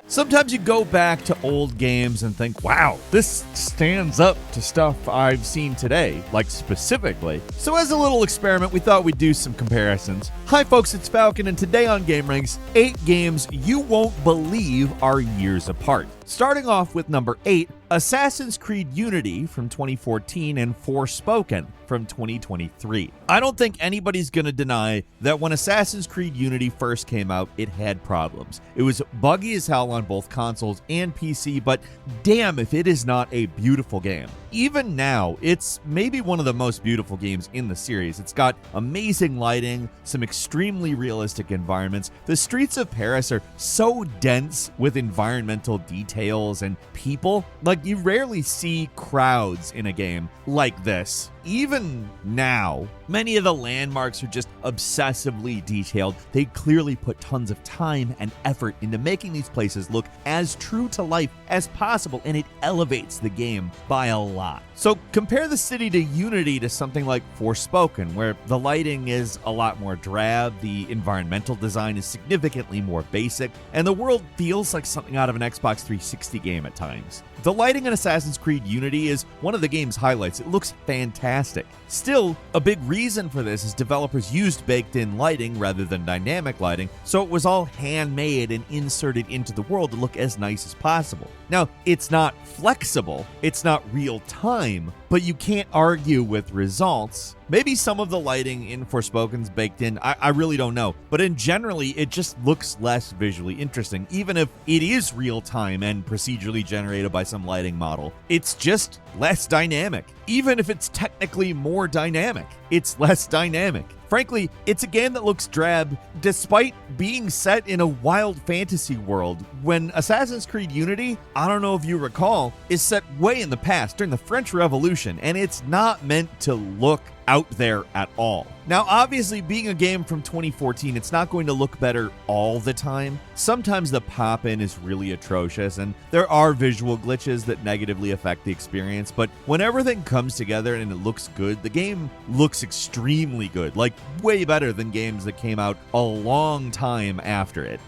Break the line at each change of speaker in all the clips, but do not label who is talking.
Sometimes you go back to old games and think, wow, this stands up to stuff I've seen today, like specifically. So as a little experiment, we thought we'd do some comparisons. Hi folks, it's Falcon, and today on gameranx, 8 games you won't believe are years apart. Starting off with number 8, Assassin's Creed Unity from 2014 and Forspoken from 2023. I don't think anybody's gonna deny that when Assassin's Creed Unity first came out, it had problems. It was buggy as hell on both consoles and PC, but damn if it is not a beautiful game. Even now, it's maybe one of the most beautiful games in the series. It's got amazing lighting, some extremely realistic environments. The streets of Paris are so dense with environmental details and people. Like, you rarely see crowds in a game like this. Even now, many of the landmarks are just obsessively detailed. They clearly put tons of time and effort into making these places look as true to life as possible, and it elevates the game by a lot. So compare the city to Unity to something like Forspoken, where the lighting is a lot more drab, the environmental design is significantly more basic, and the world feels like something out of an Xbox 360 game at times. The lighting in Assassin's Creed Unity is one of the game's highlights. It looks fantastic. Still, a big reason for this is developers used baked-in lighting rather than dynamic lighting, so it was all handmade and inserted into the world to look as nice as possible. Now, it's not flexible, it's not real time, but you can't argue with results. Maybe some of the lighting in Forspoken's baked in, I really don't know. But in generally, it just looks less visually interesting, even if it is real time and procedurally generated by some lighting model. It's just less dynamic. Even if it's technically more dynamic, it's less dynamic. Frankly, it's a game that looks drab despite being set in a wild fantasy world. When Assassin's Creed Unity, I don't know if you recall, is set way in the past during the French Revolution, and it's not meant to look out there at all. Now, obviously, being a game from 2014, it's not going to look better all the time. Sometimes the pop-in is really atrocious, and there are visual glitches that negatively affect the experience, but when everything comes together and it looks good, the game looks extremely good, like way better than games that came out a long time after it.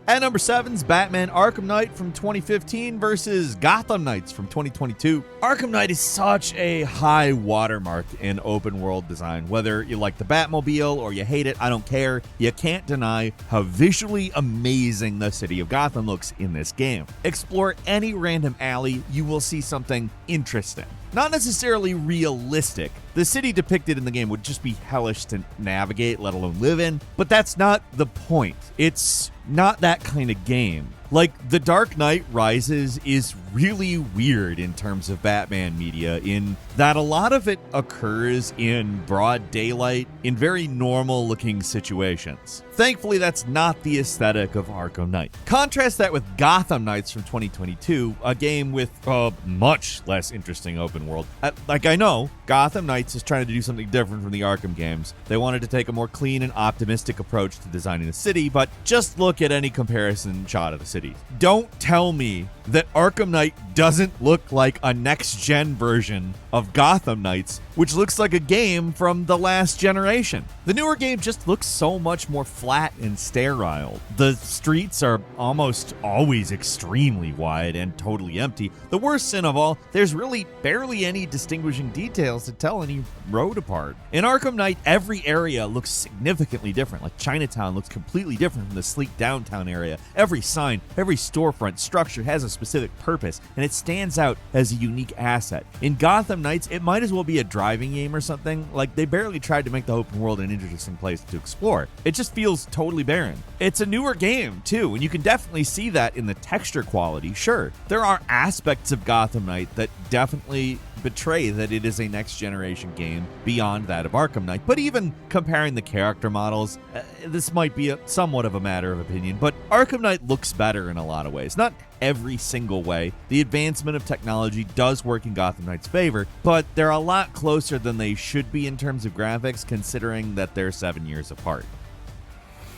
At number 7's Batman Arkham Knight from 2015 versus Gotham Knights from 2022. Arkham Knight is such a high watermark in open world design. Whether you like the Batmobile or you hate it, I don't care. You can't deny how visually amazing the city of Gotham looks in this game. Explore any random alley, you will see something interesting. Not necessarily realistic. The city depicted in the game would just be hellish to navigate, let alone live in, but that's not the point. It's not that kind of game. Like, The Dark Knight Rises is really weird in terms of Batman media, in that a lot of it occurs in broad daylight in very normal-looking situations. Thankfully, that's not the aesthetic of Arkham Knight. Contrast that with Gotham Knights from 2022, a game with a much less interesting open world. I know, Gotham Knights is trying to do something different from the Arkham games. They wanted to take a more clean and optimistic approach to designing the city, but just look at any comparison shot of the city. Don't tell me that Arkham Knight doesn't look like a next-gen version of Gotham Knights, which looks like a game from the last generation. The newer game just looks so much more flat and sterile. The streets are almost always extremely wide and totally empty. The worst sin of all, there's really barely any distinguishing details to tell any road apart. In Arkham Knight, every area looks significantly different. Like, Chinatown looks completely different from the sleek downtown area. Every sign, every storefront structure has a specific purpose, and it stands out as a unique asset. In Gotham Knights, it might as well be a driving game or something. Like, they barely tried to make the open world an interesting place to explore. It just feels totally barren. It's a newer game, too, and you can definitely see that in the texture quality. Sure, there are aspects of Gotham Knight that definitely betray that it is a next-generation game beyond that of Arkham Knight, but even comparing the character models, this might be somewhat of a matter of opinion, but Arkham Knight looks better in a lot of ways. Not every single way. The advancement of technology does work in Gotham Knight's favor, but they're a lot closer than they should be in terms of graphics, considering that they're 7 years apart.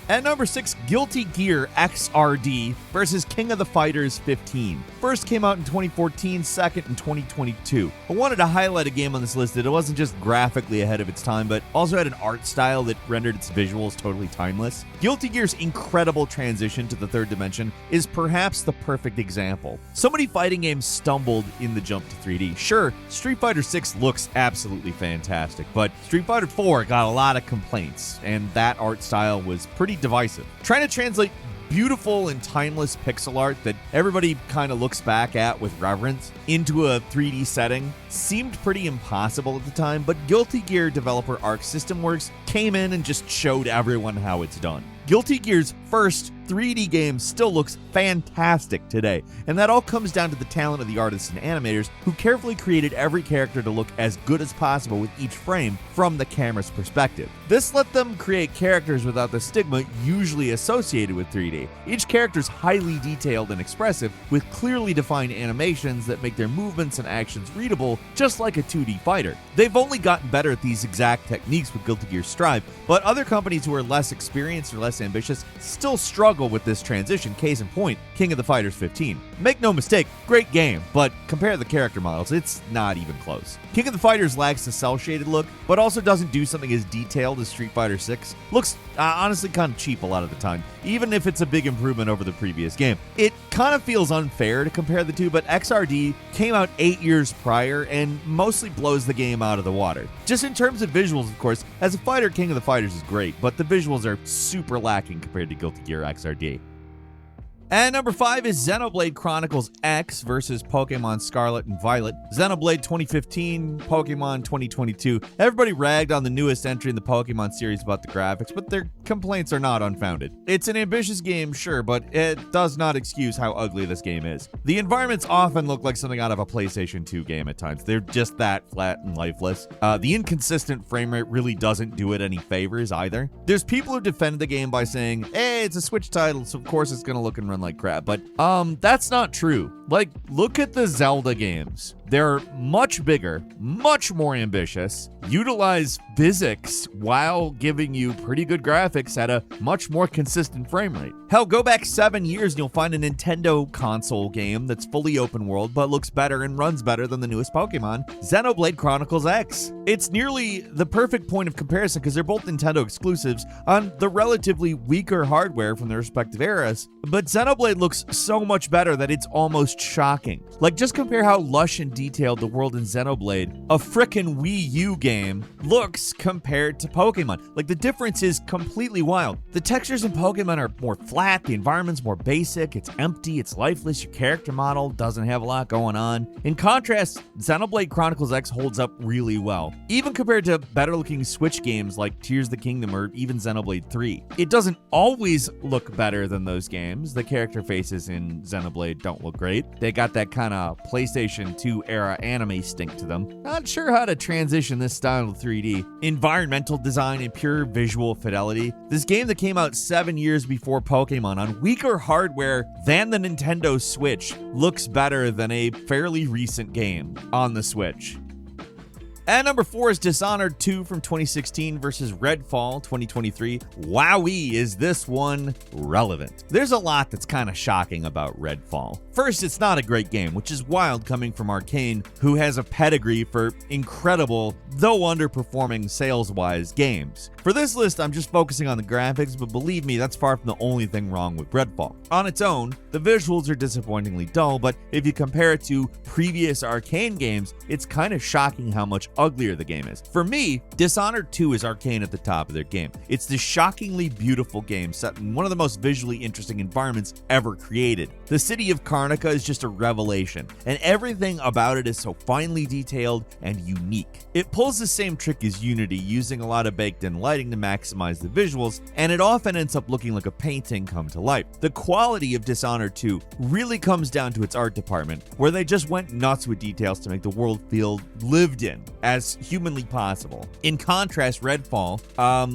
At number 6, Guilty Gear XRD versus King of the Fighters 15. First came out in 2014, second in 2022. I wanted to highlight a game on this list that it wasn't just graphically ahead of its time, but also had an art style that rendered its visuals totally timeless. Guilty Gear's incredible transition to the third dimension is perhaps the perfect example. So many fighting games stumbled in the jump to 3D. Sure, Street Fighter 6 looks absolutely fantastic, but Street Fighter 4 got a lot of complaints, and that art style was pretty divisive. Trying to translate beautiful and timeless pixel art that everybody kind of looks back at with reverence into a 3D setting seemed pretty impossible at the time, but Guilty Gear developer Arc System Works came in and just showed everyone how it's done. Guilty Gear's first 3D game still looks fantastic today, and that all comes down to the talent of the artists and animators who carefully created every character to look as good as possible with each frame from the camera's perspective. This let them create characters without the stigma usually associated with 3D. Each character is highly detailed and expressive, with clearly defined animations that make their movements and actions readable, just like a 2D fighter. They've only gotten better at these exact techniques with Guilty Gear Strive, but other companies who are less experienced or less ambitious still struggle with this transition. Case in point, King of the Fighters 15. Make no mistake, great game, but compare the character models, it's not even close. King of the Fighters lacks the cel-shaded look, but also doesn't do something as detailed as Street Fighter 6. Looks honestly kind of cheap a lot of the time, even if it's a big improvement over the previous game. It kind of feels unfair to compare the two, but XRD came out 8 years prior and mostly blows the game out of the water. Just in terms of visuals, of course, as a fighter, King of the Fighters is great, but the visuals are super lacking compared to Guilty Gear XRD. And number 5 is Xenoblade Chronicles X versus Pokemon Scarlet and Violet. Xenoblade 2015, Pokemon 2022. Everybody ragged on the newest entry in the Pokemon series about the graphics, but their complaints are not unfounded. It's an ambitious game, sure, but it does not excuse how ugly this game is. The environments often look like something out of a PlayStation 2 game at times. They're just that flat and lifeless. The inconsistent frame rate really doesn't do it any favors either. There's people who defended the game by saying, hey, it's a Switch title, so of course it's gonna look and run like crap, but that's not true. Like, look at the Zelda games. They're much bigger, much more ambitious, utilize physics while giving you pretty good graphics at a much more consistent frame rate. Hell, go back 7 years and you'll find a Nintendo console game that's fully open world but looks better and runs better than the newest Pokemon, Xenoblade Chronicles X. It's nearly the perfect point of comparison because they're both Nintendo exclusives on the relatively weaker hardware from their respective eras, but Xenoblade looks so much better that it's almost shocking. Like, just compare how lush and detailed the world in Xenoblade, a frickin' Wii U game, looks compared to Pokemon. Like, the difference is completely wild. The textures in Pokemon are more flat, the environment's more basic, it's empty, it's lifeless, your character model doesn't have a lot going on. In contrast, Xenoblade Chronicles X holds up really well, even compared to better looking Switch games like Tears of the Kingdom or even Xenoblade 3. It doesn't always look better than those games. The character faces in Xenoblade don't look great. They got that kind of PlayStation 2 era anime stink to them. Not sure how to transition this style to 3D. Environmental design and pure visual fidelity. This game that came out 7 years before Pokemon on weaker hardware than the Nintendo Switch looks better than a fairly recent game on the Switch. And number 4 is Dishonored 2 from 2016 versus Redfall 2023. Wowee, is this one relevant? There's a lot that's kind of shocking about Redfall. First, it's not a great game, which is wild coming from Arcane, who has a pedigree for incredible, though underperforming sales-wise games. For this list, I'm just focusing on the graphics, but believe me, that's far from the only thing wrong with Redfall. On its own, the visuals are disappointingly dull, but if you compare it to previous Arcane games, it's kind of shocking how much uglier the game is. For me, Dishonored 2 is Arcane at the top of their game. It's this shockingly beautiful game set in one of the most visually interesting environments ever created. The city of Karnaca is just a revelation, and everything about it is so finely detailed and unique. It pulls the same trick as Unity, using a lot of baked-in lighting to maximize the visuals, and it often ends up looking like a painting come to life. The quality of Dishonored 2 really comes down to its art department, where they just went nuts with details to make the world feel lived in as humanly possible. In contrast, Redfall,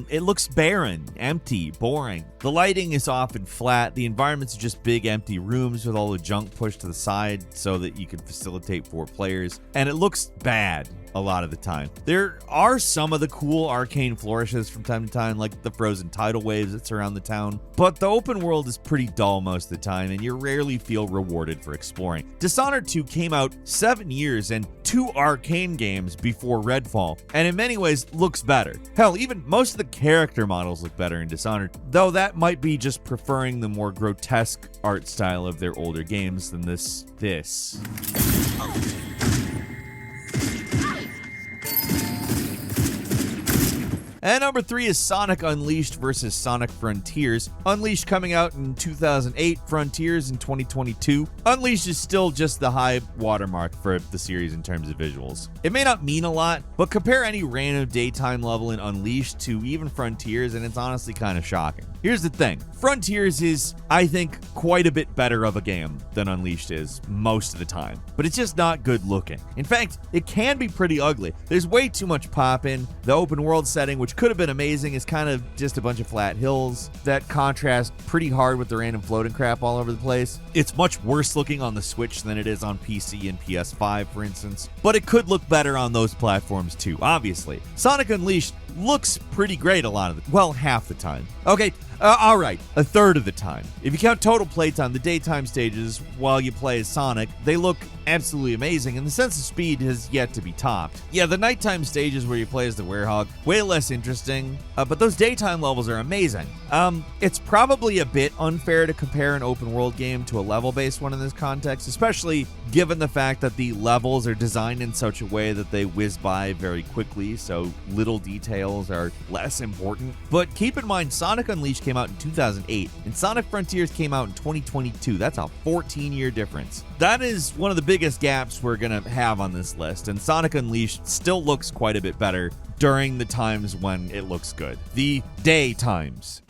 it looks barren, empty, boring. The lighting is often flat, the environments are just big empty rooms with all the junk pushed to the side so that you can facilitate 4 players, and it looks bad. a lot of the time. There are some of the cool arcane flourishes from time to time, like the frozen tidal waves that surround the town, but the open world is pretty dull most of the time, and you rarely feel rewarded for exploring. Dishonored 2 came out 7 years and 2 arcane games before Redfall, and in many ways looks better. Hell, even most of the character models look better in Dishonored, though that might be just preferring the more grotesque art style of their older games than this. And number 3 is Sonic Unleashed versus Sonic Frontiers. Unleashed coming out in 2008, Frontiers in 2022. Unleashed is still just the high watermark for the series in terms of visuals. It may not mean a lot, but compare any random daytime level in Unleashed to even Frontiers, and it's honestly kind of shocking. Here's the thing. Frontiers is, I think, quite a bit better of a game than Unleashed is most of the time, but it's just not good looking. In fact, it can be pretty ugly. There's way too much pop in. The open world setting, which could have been amazing, is kind of just a bunch of flat hills that contrast pretty hard with the random floating crap all over the place. It's much worse looking on the Switch than it is on PC and PS5, for instance, but it could look better on those platforms too, obviously. Sonic Unleashed looks pretty great half the time. Okay, all right, a third of the time. If you count total playtime, the daytime stages while you play as Sonic, they look absolutely amazing, and the sense of speed has yet to be topped. Yeah, the nighttime stages where you play as the Werehog, way less interesting, but those daytime levels are amazing. It's probably a bit unfair to compare an open world game to a level-based one in this context, especially given the fact that the levels are designed in such a way that they whiz by very quickly, so little details are less important. But keep in mind, Sonic Unleashed came out in 2008, and Sonic Frontiers came out in 2022. That's a 14-year difference. That is one of the biggest gaps we're going to have on this list, and Sonic Unleashed still looks quite a bit better during the times when it looks good. The day times.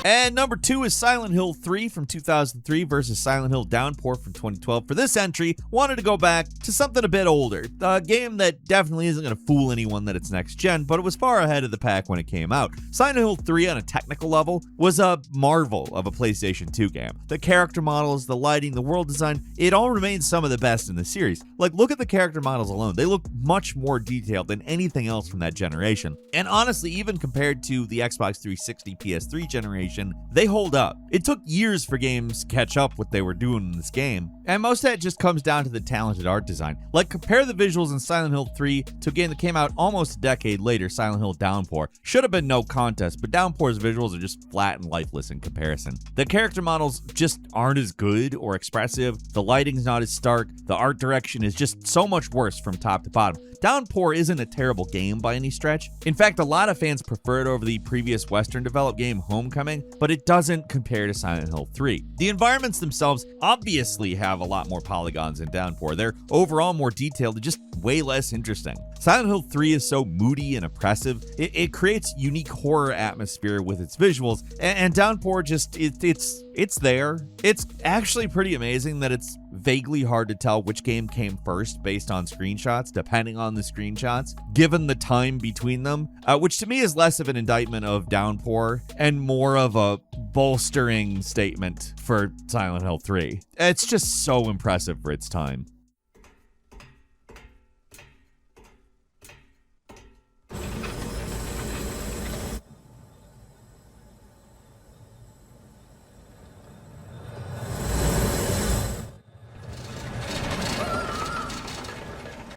And number 2 is Silent Hill 3 from 2003 versus Silent Hill Downpour from 2012. For this entry, wanted to go back to something a bit older. A game that definitely isn't going to fool anyone that it's next gen, but it was far ahead of the pack when it came out. Silent Hill 3 on a technical level was a marvel of a PlayStation 2 game. The character models, the lighting, the world design, it all remains some of the best in the series. Like, look at the character models alone. They look much more detailed than anything else from that generation. And honestly, even compared to the Xbox 360 PS3 generation, they hold up. It took years for games to catch up what they were doing in this game, and most of that just comes down to the talented art design. Like, compare the visuals in Silent Hill 3 to a game that came out almost a decade later, Silent Hill Downpour. Should have been no contest, but Downpour's visuals are just flat and lifeless in comparison. The character models just aren't as good or expressive, the lighting's not as stark, the art direction is just so much worse from top to bottom. Downpour isn't a terrible game by any stretch. In fact, a lot of fans prefer it over the previous Western-developed game Homecoming, but it doesn't compare to Silent Hill 3. The environments themselves obviously have a lot more polygons in Downpour. They're overall more detailed and just way less interesting. Silent Hill 3 is so moody and oppressive. It creates unique horror atmosphere with its visuals, and Downpour just, it's there. It's actually pretty amazing that it's vaguely hard to tell which game came first based on screenshots, depending on the screenshots, given the time between them, which to me is less of an indictment of Downpour and more of a bolstering statement for Silent Hill 3. It's just so impressive for its time.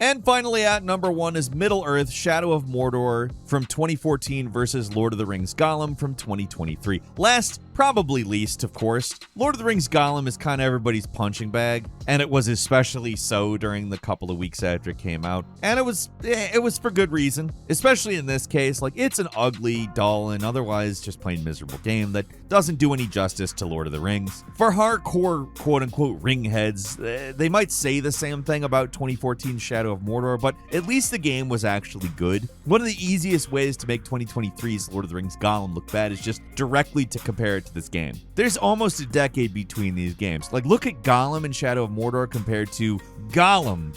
And finally at number 1 is Middle-earth: Shadow of Mordor from 2014 versus Lord of the Rings Gollum from 2023. Last, probably least, of course, Lord of the Rings Gollum is kind of everybody's punching bag, and it was especially so during the couple of weeks after it came out. And it was for good reason, especially in this case. Like, it's an ugly, dull, and otherwise just plain miserable game that doesn't do any justice to Lord of the Rings. For hardcore quote-unquote ring heads, they might say the same thing about 2014 Shadow of Mordor, but at least the game was actually good. One of the easiest ways to make 2023's Lord of the Rings Gollum look bad is just directly to compare it to this game. There's almost a decade between these games. Like, look at Gollum and Shadow of Mordor compared to Gollum.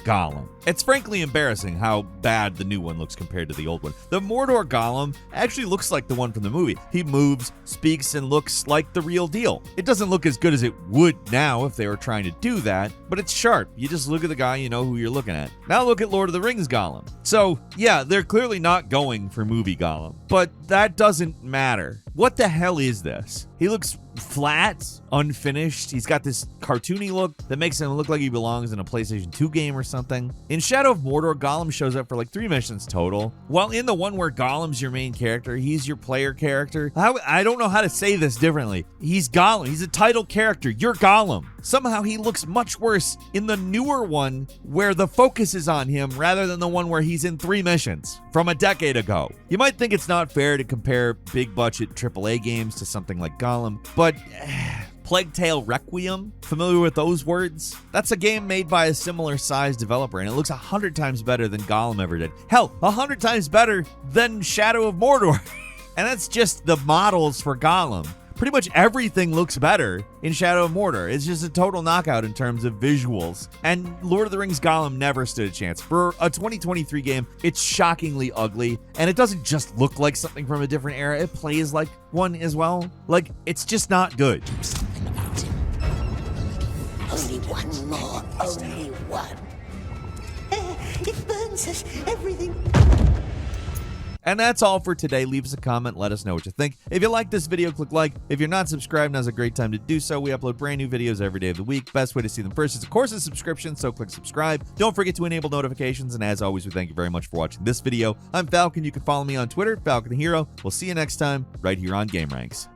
It's frankly embarrassing how bad the new one looks compared to the old one. The Mordor Golem actually looks like the one from the movie. He moves, speaks, and looks like the real deal. It doesn't look as good as it would now if they were trying to do that, but it's sharp. You just look at the guy, you know who you're looking at. Now look at Lord of the Rings Gollum. So, yeah, they're clearly not going for movie Gollum, but that doesn't matter. What the hell is this? He looks flat, unfinished. He's got this cartoony look that makes him look like he belongs in a PlayStation 2 game or something. In Shadow of Mordor, Gollum shows up for like 3 missions total. While in the one where Gollum's your main character, he's your player character. I don't know how to say this differently. He's Gollum. He's a title character. You're Gollum. Somehow he looks much worse in the newer one where the focus is on him rather than the one where he's in 3 missions from a decade ago. You might think it's not fair to compare big budget AAA games to something like Gollum, but Plague Tale Requiem, familiar with those words? That's a game made by a similar sized developer, and it looks 100 times better than Gollum ever did. Hell, 100 times better than Shadow of Mordor. And that's just the models for Gollum. Pretty much everything looks better in Shadow of Mordor. It's just a total knockout in terms of visuals. And Lord of the Rings Gollum never stood a chance. For a 2023 game, it's shockingly ugly, and it doesn't just look like something from a different era. It plays like one as well. Like, it's just not good.
Something about him. Only one more, only one. It burns us, everything.
And that's all for today. Leave us a comment. Let us know what you think. If you like this video, click like. If you're not subscribed, now's a great time to do so. We upload brand new videos every day of the week. Best way to see them first is, of course, a subscription, so click subscribe. Don't forget to enable notifications. And as always, we thank you very much for watching this video. I'm Falcon. You can follow me on Twitter, Falcon the Hero. We'll see you next time right here on gameranx.